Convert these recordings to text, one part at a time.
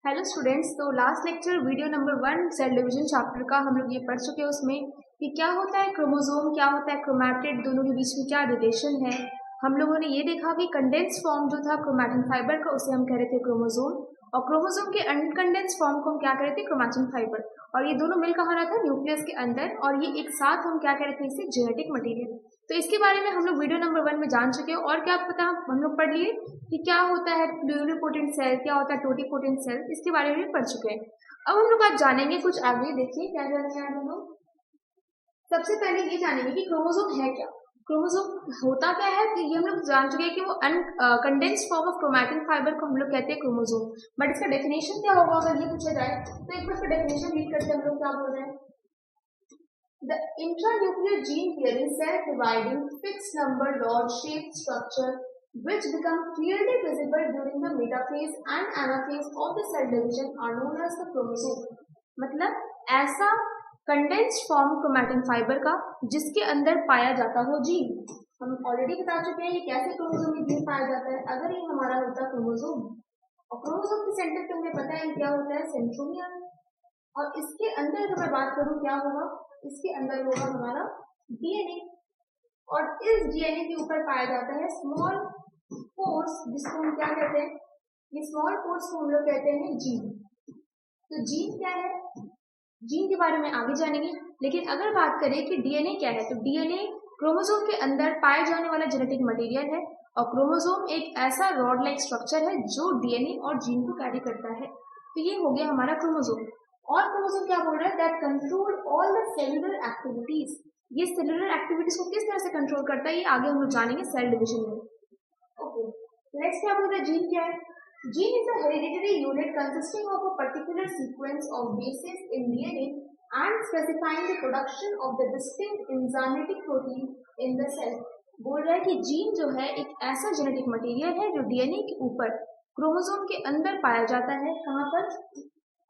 Hello students. तो last lecture video number 1 cell division chapter का हम लोग ये पढ़ चुके हैं। उसमें कि क्या होता है क्रोमोसोम, क्या होता है क्रोमैटिड, दोनों के बीच में क्या रिलेशन है। हम लोगों ने ये देखा कि कंडेंस फॉर्म जो था क्रोमैटिन फाइबर का, उसे हम कह रहे थे क्रोमोसोम, और क्रोमोसोम के अनकंडेंस फॉर्म को हम क्या कह रहे थे, क्रोमैटिन फाइबर। और ये दोनों मिल कहाँ रहा था, न्यूक्लियस के अंदर, और ये एक साथ हम क्या कह रहे थे, इसे जेनेटिक मटेरियल। तो इसके बारे में हम लोग वीडियो नंबर 1 में जान चुके हैं। और क्या पता हम लोग पढ़ लिए कि क्या होता है प्लूरिपोटेंट सेल, क्या होता है टोटिपोटेंट सेल, इसके बारे में भी पढ़ चुके हैं। अब हम लोग आज जानेंगे कुछ आगे। देखिए क्या जानेंगे आज हम लोग। सबसे पहले ये जानेंगे कि क्रोमोसोम है क्या। क्रोमोसोम होता क्या है, कि ये हम लोग जान चुके हैं कि वो uncondensed form of chromatin fibre को हम लोग कहते हैं क्रोमोसोम। बट इसका डेफिनेशन क्या होगा अगर ये पूछा जाए, तो एक बार इसका डेफिनेशन रीड करते हम लोग क्या बोल रहे हैं। The intranuclear gene bearing cell dividing fixed number rod shaped structure which become clearly visible during the metaphase and anaphase of the cell division are known as the chromosome। मतलब ऐसा condensed form chromatin fibre का जिसके अंदर पाया जाता हो gene. हम already बता चुके हैं ये कैसे क्रोमोसोम में जीन पाया जाता है। अगर ये हमारा होता क्रोमोसोम, और क्रोमोसोम के सेंटर पे हमें पता है क्या होता है, सेंट्रोमियर। और इसके अंदर अगर मैं बात करूं क्या होगा, इसके अंदर होगा हमारा डीएनए। और इस डीएनए के ऊपर पाया जाता है स्मॉल पोर्स, जिसको हम क्या कहते हैं, ये स्मॉल पोर्स को हम लोग कहते हैं जीन। तो जीन क्या है, जीन के बारे में आगे जानेंगे। लेकिन अगर बात करें कि डीएनए क्या है, तो डीएनए क्रोमोसोम के अंदर पाए जाने वाला जेनेटिक मटेरियल है। और क्रोमोसोम एक ऐसा रॉड लाइक स्ट्रक्चर है जो डीएनए और जीन को कैरी करता है। तो ये हो गया हमारा क्रोमोसोम। और क्रोमोसोम क्या बोल रहा है, that control all the cellular activities. ये सेलुलर एक्टिविटीज को किस तरह से कंट्रोल करता है, ये आगे हम लोग जानेंगे सेल डिवीजन में। ओके, नेक्स्ट क्या बोल रहा है, जीन क्या है। Gene is a hereditary unit consisting of a particular sequence of bases in DNA and specifying the production of the distinct enzymatic protein in the cell। बोल रहा है कि जीन जो है एक ऐसा जेनेटिक मटेरियल है जो डीएनए के ऊपर क्रोमोसोम के अंदर पाया जाता है। कहाँ पर,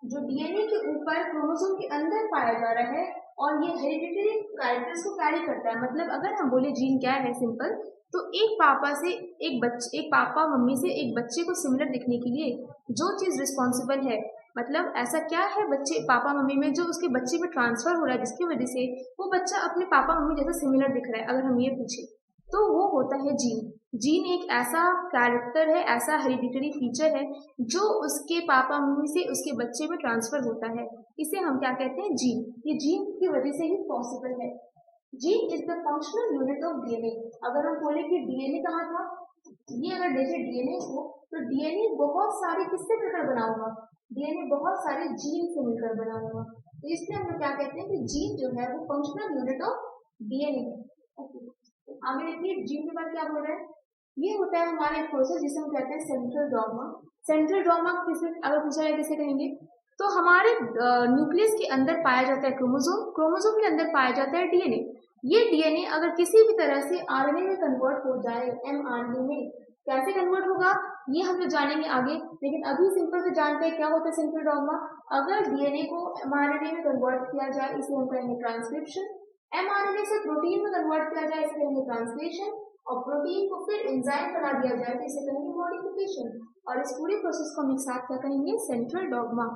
जो डीएनए के ऊपर क्रोमोसोम के अंदर पाया जा रहा है, और ये हेरिडिटरी कैरेक्टर्स को कैरी करता है। मतलब अगर हम बोले जीन क्या है, सिंपल, तो एक पापा से एक पापा मम्मी से एक बच्चे को सिमिलर दिखने के लिए जो चीज रिस्पॉन्सिबल है, मतलब ऐसा क्या है बच्चे पापा मम्मी में जो उसके बच्चे में ट्रांसफर हो रहा है, जिसकी वजह से वो बच्चा अपने पापा मम्मी जैसा सिमिलर दिख रहा है, अगर हम ये पूछे तो वो होता है जीन। जीन एक ऐसा कैरेक्टर है, ऐसा हेरिडिटरी फीचर है जो उसके पापा मम्मी से उसके बच्चे में ट्रांसफर होता है। इसे हम क्या कहते हैं, जीन। ये जीन की वजह से ही पॉसिबल है। Gene is the functional unit of DNA. अगर हम बोले कि डीएनए कहाँ था, ये अगर देखें डीएनए को, तो डीएनए बहुत सारे किससे मिलकर बना हुआ, डीएनए बहुत सारे जीन से मिलकर बना हुआ। तो इसलिए हम लोग क्या कहते हैं कि जीन जो है वो फंक्शनल यूनिट ऑफ डीएनए है। आगे देखिए जीन के बाद क्या बोल रहा है, ये होता है हमारा एक प्रोसेस जिसे हम कहते हैं सेंट्रल डॉग्मा। सेंट्रल डॉग्मा किसे अगर पूछा जाए किसे कहेंगे, तो हमारे न्यूक्लियस के अंदर पाया जाता है क्रोमोसोम, क्रोमोसोम के अंदर पाया जाता है डीएनए। ये डीएनए अगर किसी भी तरह से आरएनए में कन्वर्ट हो जाए, एमआरएनए में कैसे कन्वर्ट होगा ये हम लोग जानेंगे आगे। लेकिन अभी सिंपल से जानते हैं क्या होता है सेंट्रल डॉग्मा। अगर डीएनए को एमआरएनए में कन्वर्ट किया जाए, इसे हम कहेंगे ट्रांसक्रिप्शन। एमआरएनए से प्रोटीन में कन्वर्ट किया जाए, इसे कहेंगे ट्रांसलेशन। और प्रोटीन को फिर एंजाइम बना दिया जाए, तो इसे कहेंगे मॉडिफिकेशन। और इस पूरे प्रोसेस को हम एक साथ क्या कहेंगे, सेंट्रल डॉग्मा।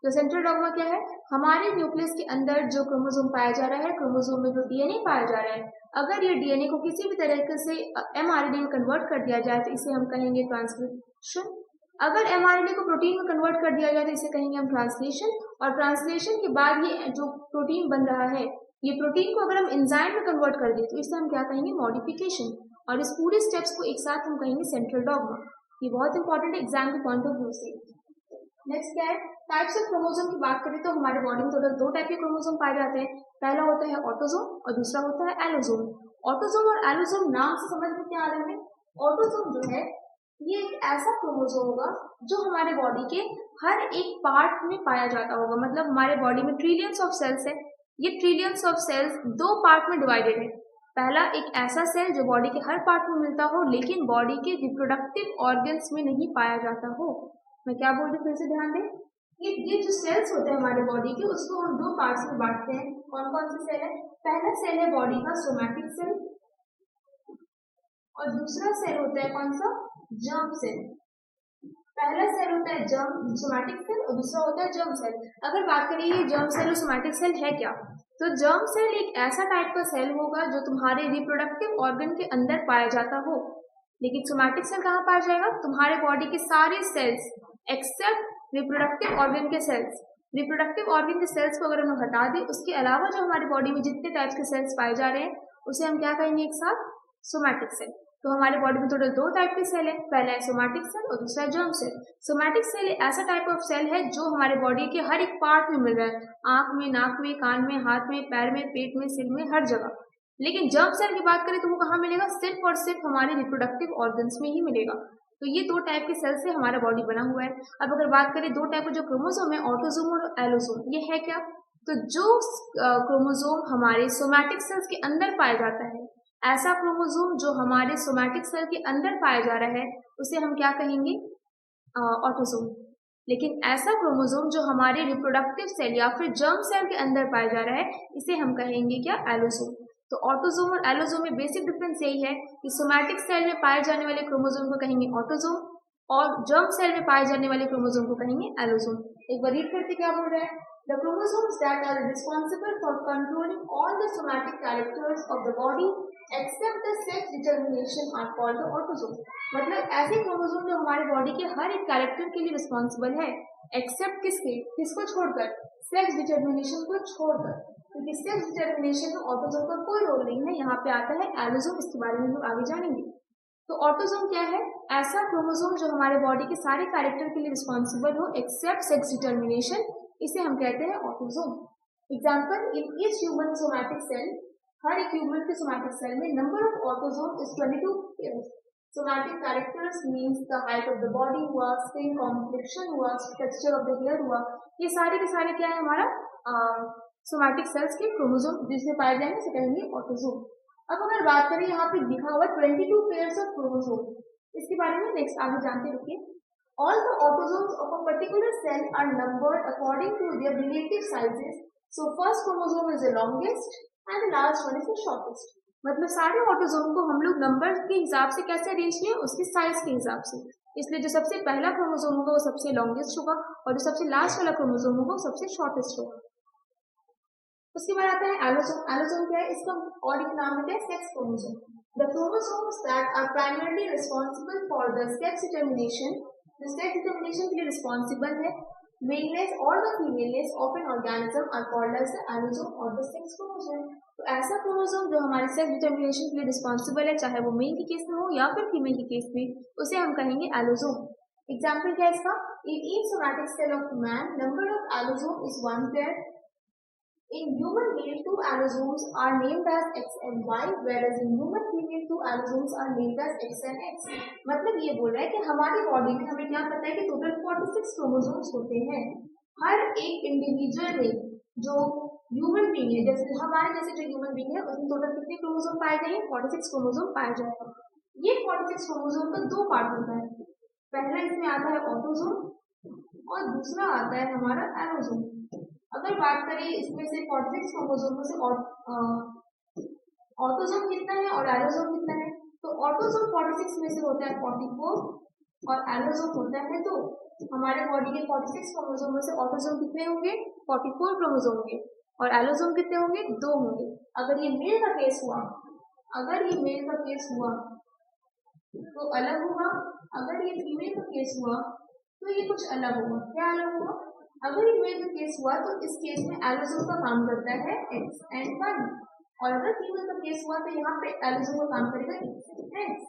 तो सेंट्रल डॉग्मा क्या है, हमारे न्यूक्लियस के अंदर जो क्रोमोसोम पाया जा रहा है, क्रोमोसोम में जो डीएनए पाया जा रहा है, अगर ये डीएनए को किसी भी तरीके से एमआरएनए में कन्वर्ट कर दिया जाए, तो इसे हम कहेंगे ट्रांसक्रिप्शन। अगर एमआरएनए को प्रोटीन में कन्वर्ट कर दिया जाए, तो इसे कहेंगे हम ट्रांसलेशन। और ट्रांसलेशन के बाद ये जो प्रोटीन बन रहा है, ये प्रोटीन को अगर हम एंजाइम में कन्वर्ट कर दें, तो इसे हम क्या कहेंगे, मॉडिफिकेशन। और इस पूरे स्टेप्स को एक साथ हम कहेंगे सेंट्रल डॉग्मा। ये बहुत इंपॉर्टेंट है एग्जाम के पॉइंट ऑफ व्यू से। नेक्स्ट क्या है, टाइप्स ऑफ क्रोमोसोम की बात करें तो हमारे बॉडी में टोटल 2 टाइप के क्रोमोसोम पाए जाते हैं। पहला होता है ऑटोसोम और दूसरा होता है एलोसोम। ऑटोसोम और एलोसोम नाम से समझ में क्या आ रहा है, ऑटोसोम जो है ये एक ऐसा क्रोमोसोम होगा जो हमारे बॉडी के हर एक पार्ट में पाया जाता होगा। मतलब हमारे बॉडी में ट्रिलियंस ऑफ सेल्स है, ये ट्रिलियंस ऑफ सेल्स 2 पार्ट में डिवाइडेड है। पहला एक ऐसा सेल जो बॉडी के हर पार्ट में मिलता हो, लेकिन बॉडी के रिप्रोडक्टिव ऑर्गन्स में नहीं पाया जाता हो। मैं क्या बोल रही हूँ, फिर से ध्यान दें कि ये जो सेल्स होते हैं हमारे बॉडी के, उसको हम 2 पार्ट्स में बांटते हैं। कौन कौन से सेल है, पहला सेल है बॉडी का सोमैटिक सेल, और दूसरा सेल होता है कौन सा, जर्म सेल। पहला सेल होता है जर्म सोमैटिक सेल और दूसरा होता है जर्म सेल। अगर बात करें ये जर्म सेल और सोमैटिक सेल है क्या, तो जर्म सेल एक ऐसा टाइप का सेल होगा जो तुम्हारे रिप्रोडक्टिव ऑर्गन के अंदर पाया जाता हो। लेकिन सोमैटिक सेल कहाँ पाया जाएगा? तुम्हारे बॉडी के सारे सेल्स एक्सेप्ट रिप्रोडक्टिव ऑर्गन के सेल्स। रिप्रोडक्टिव ऑर्गन के सेल्स को अगर हम हटा दें, उसके अलावा जो हमारी बॉडी में जितने टाइप्स के सेल्स पाए जा रहे हैं उसे हम क्या कहेंगे एक साथ? Somatic cell. तो हमारे बॉडी में टोटल दो टाइप के सेल है, पहला है सोमैटिक सेल और दूसरा है जर्म सेल। सोमैटिक सेल ऐसा टाइप ऑफ सेल है जो हमारे बॉडी के हर एक पार्ट में मिल रहा है, आंख में, नाक में, कान में, हाथ में, पैर में, पेट में, सिर में, हर जगह। लेकिन जर्म सेल की बात करें तो वो कहाँ मिलेगा? सिर्फ और सिर्फ हमारे रिप्रोडक्टिव ऑर्गन्स में ही मिलेगा। तो ये दो टाइप के सेल से हमारा बॉडी बना हुआ है। अब अगर बात करें दो टाइप का जो क्रोमोसोम है, ऑटोसोम और एलोसोम, ये है क्या? तो जो क्रोमोसोम हमारे सोमैटिक सेल्स के अंदर पाया जाता है, ऐसा क्रोमोसोम जो हमारे सोमैटिक सेल के अंदर पाया जा रहा है उसे हम क्या कहेंगे? ऑटोसोम। लेकिन ऐसा क्रोमोसोम जो हमारे रिप्रोडक्टिव सेल या फिर जर्म सेल के अंदर पाया जा रहा है इसे हम कहेंगे क्या? एलोसोम। तो ऑटोसोम और एलोसोम में बेसिक डिफरेंस यही है कि सोमैटिक सेल में पाए जाने वाले क्रोमोसोम को कहेंगे ऑटोसोम और जर्म सेल में पाए जाने वाले क्रोमोसोम को कहेंगे एलोसोम। एक बार रीड करते क्या बोल रहा है? The chromosomes that are responsible for controlling all the somatic characters of the body except the sex determination are called the autosome। मतलब ऐसे क्रोमोसोम जो हमारे बॉडी के हर एक कैरेक्टर के लिए रिस्पॉन्सिबल है, एक्सेप्ट किसके? किसको छोड़कर? सेक्स डिटर्मिनेशन को छोड़कर। क्योंकि सेक्स डिटर्मिनेशन में ऑटोसोम का कोई रोल नहीं है, यहाँ पे आता है एलोसोम। इसके बारे में हम आगे जानेंगे। तो ऑटोसोम क्या है? ऐसा क्रोमोसोम जो हमारे बॉडी के सारे कैरेक्टर के लिए रिस्पॉन्सिबल हो एक्सेप्ट सेक्स डिटर्मिनेशन, इसे हम कहते हैं autosome. Example, in each human somatic cell, हर एक ह्यूमन के सोमैटिक सेल में number of autosome is 22 pairs. Somatic characters means the height of the body हुआ, स्किन कॉम्प्लेक्शन हुआ, टेक्सचर ऑफ द हेयर हुआ, ये सारे के सारे क्या है? हमारा सोमैटिक सेल्स के क्रोमोसोम जिसमें पाए जाएंगे उसे कहेंगे ऑटोसोम। अब अगर बात करें, यहाँ पे लिखा हुआ 22 पेयर्स ऑफ क्रोमोसोम, इसके बारे में नेक्स्ट आगे जानते रखिए। All the autosomes of a particular cell are numbered according to their relative sizes. So first chromosome is the longest and the last one is the shortest. मतलब सारे autosome को हम लोग नंबर के हिसाब से कैसे अरेंज किए? उसकी साइज के हिसाब से। इसलिए जो सबसे पहला क्रोमोसोम होगा वो सबसे लॉन्गेस्ट होगा और जो सबसे लास्ट वाला क्रोमोसोम होगा वो सबसे शॉर्टेस्ट होगा। उसके बाद आता है एलोसोम। एलोसोम क्या है? इसका और एक नाम है sex chromosome. The chromosomes that are primarily responsible for the sex determination, जो सेक्स डिटर्मिनेशन के लिए रिस्पॉन्सिबल है, मेलनेस और the femaleness of an organism are called as the allosome और द सेक्स क्रोमोसोम। तो ऐसा क्रोमोसोम जो हमारे सेक्स डिटर्मिनेशन के लिए रिस्पॉन्सिबल है, चाहे वो मेल के केस में हो या फिर फीमेल के केस में, उसे हम कहेंगे एलोसोम। एग्जाम्पल क्या है इसका? In each somatic cell of man number of allosome is 1 pair. In human male, 2 allosomes are named as X and Y, whereas in human female, 2 allosomes are named as X and X। मतलब ये बोल रहा है कि हमारी body में हमें क्या पता है कि टोटल 46 क्रोमोसोम्स होते हैं। हर एक इंडिविजुअल में जो ह्यूमन बींग है, जैसे हमारे जैसे जो ह्यूमन बींग है, उसमें टोटल कितने क्रोमोसोम पाए जाएंगे? 46 क्रोमोसोम पाया जाएगा। ये 46 क्रोमोसोम का दो पार्ट होता है, पहला इसमें आता है ऑटोसोम और दूसरा आता है हमारा एलोसोम। अगर बात करें इसमें से 46 क्रोमोसोम में से ऑटोसोम कितना है और एलोसोम कितना है, तो ऑटोसोम 46 में से होता है 44 और एलोसोम होता है 2। हमारे बॉडी के 46 क्रोमोसोम में से ऑटोसोम कितने होंगे? 44 क्रोमोसोम होंगे और एलोसोम कितने होंगे? 2 होंगे। अगर ये मेल का केस हुआ, अगर ये मेल का केस हुआ तो अलग होगा, अगर ये फीमेल का केस हुआ तो ये कुछ अलग होगा। क्या अलग होगा? अगर ये मेल का केस हुआ तो इस केस में एलोसोम का काम करता है X and Y, और अगर फीमेल का केस हुआ तो यहाँ पे एलोसोम का काम करेगा X।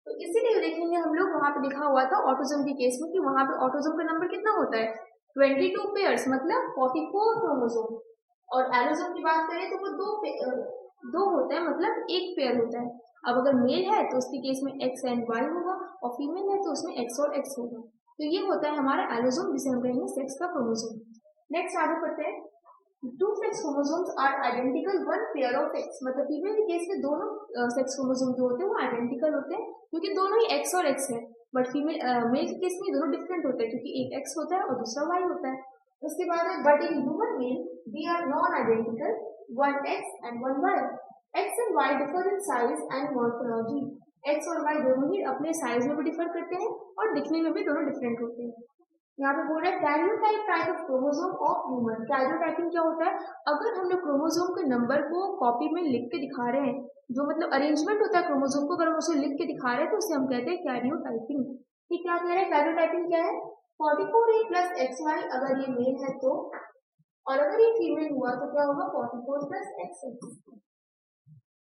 तो इसीलिए देखेंगे हम लोग वहां पे लिखा हुआ था ऑटोसोम के केस में कि वहां पे ऑटोसोम का नंबर कितना होता है? 22 पेयर्स, मतलब 44 क्रोमोसोम। और एलोसोम की बात करें तो वो दो होता है, मतलब एक पेयर होता है। अब अगर मेल है तो उसके केस में X and Y होगा और फीमेल है तो उसमें X और X होगा। तो ये होता है हमारा एलोसोम, जिसे हम कहेंगे सेक्स का क्रोमोसोम। नेक्स्ट आगे बढ़ते हैं। 2 sex chromosomes are identical 1 pair of X, मतलब फीमेल के केस में दोनों सेक्स क्रोमोसोम जो होते हैं वो आइडेंटिकल होते हैं क्योंकि दोनों ही X और X है। बट मेल के केस में दोनों डिफरेंट होते हैं क्योंकि एक X होता है और दूसरा Y होता है। उसके बाद है but in human male they are non identical, 1 X and 1 Y। X and Y differ in size and morphology। X और वाई दोनों ही अपने साइज में भी डिफर करते हैं और दिखने में भी दोनों डिफरेंट होते हैं। यहाँ पे बोल रहा है karyotype type of chromosome of human. Karyotyping क्या होता है? अगर हम लोग क्रोमोसोम के नंबर को कॉपी में लिख के दिखा रहे हैं, जो मतलब अरेंजमेंट होता है क्रोमोसोम को, अगर हम उसे लिख के दिखा रहे हैं तो उसे हम कहते हैं कैरियोटाइपिंग। ठीक, क्या कह रहे हैं? कैरियोटाइपिंग क्या है? 44A प्लस XY अगर ये मेल है तो, और अगर ये फीमेल हुआ तो क्या होगा? 44 प्लस XX।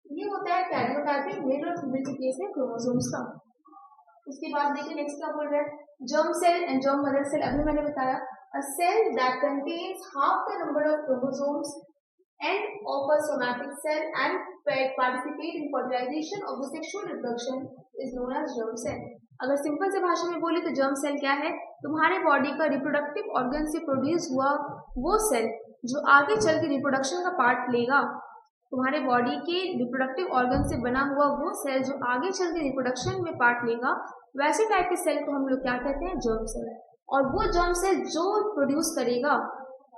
ये होता है कैरियोटाइपिंग मेल और फीमेल के केस में क्रोमोसोम्स का। उसके बाद देखिए नेक्स्ट क्या बोल रहा है? Germ cell and germ mother cell. अभी मैंने बताया a cell that contains half the number of chromosomes and of a somatic cell and participate in fertilization of the sexual reproduction is known as germ cell. अगर simple से भाषा में बोले तो germ cell क्या है? तुम्हारे बॉडी का रिप्रोडक्टिव ऑर्गन से प्रोड्यूस हुआ वो सेल जो आगे चल के रिप्रोडक्शन का पार्ट लेगा। तुम्हारे बॉडी के रिप्रोडक्टिव ऑर्गन से बना हुआ वो सेल जो आगे चल के रिप्रोडक्शन में पार्ट लेगा, वैसे टाइप के सेल को हम लोग क्या कहते हैं? Germ cell. और वो जर्म सेल जो प्रोड्यूस करेगा,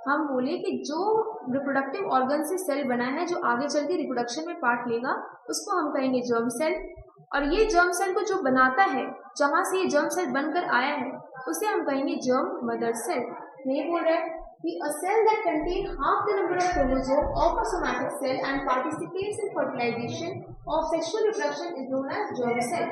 हम बोले कि जो रिप्रोडक्टिव ऑर्गन से सेल बना है जो आगे चल के रिप्रोडक्शन में पार्ट लेगा, उसको हम कहेंगे जर्म सेल। और ये जर्म सेल को जो बनाता है, जहाँ से ये जर्म सेल बनकर आया है, उसे हम कहेंगे जर्म मदर सेल। नहीं बोल रहे हैं कि a cell that contains half the number of chromosomes of a somatic cell and participates in fertilization of sexual reproduction is known as germ cell.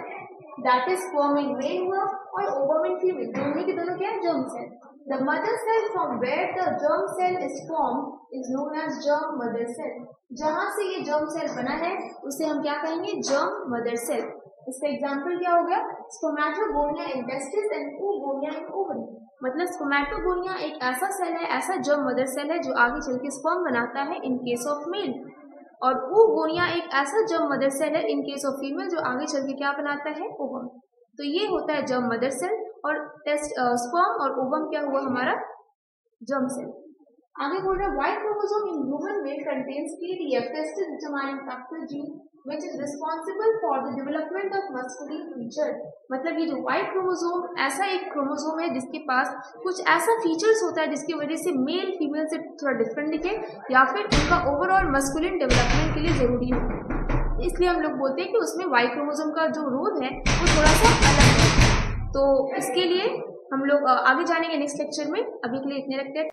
That is sperm in male हुआ और ovum in female, दोनों के दोनों क्या है? germ cell. The mother cell from where the germ cell is formed is known as germ mother cell. जहाँ से ये germ cell बना है उसे हम क्या कहेंगे? germ mother cell. इसका एग्जाम्पल क्या हो गया? Spermatogonia in testis and oogonia in ovary. मतलब स्पर्मेटोगोनिया एक ऐसा सेल है, ऐसा जर्म मदर सेल है जो आगे चल के स्पर्म बनाता है इन केस ऑफ मेल, और oogonia एक ऐसा जर्म मदर सेल है इन केस ऑफ फीमेल जो आगे चल के क्या बनाता है? ओवम। तो ये होता है जर्म मदर सेल, और स्पर्म और ओवम क्या हुआ? हमारा जर्म सेल। आगे बोल रहे हैं Y chromosome in human male contains TDF testis determining factor gene which is responsible for the development of muscular feature। मतलब ये जो वाई क्रोमोसोम ऐसा एक क्रोमोसोम है जिसके पास कुछ ऐसा फीचर्स होता है जिसकी वजह से मेल फीमेल से थोड़ा डिफरेंट दिखे, या फिर उनका ओवरऑल मस्कुलिन डेवलपमेंट के लिए जरूरी होता है। इसलिए हम लोग बोलते हैं कि उसमें वाई क्रोमोसोम का जो रोल है वो थोड़ा सा अलग है। तो इसके लिए हम लोग आगे जानेंगे नेक्स्ट लेक्चर में। अभी के लिए इतने रखते हैं।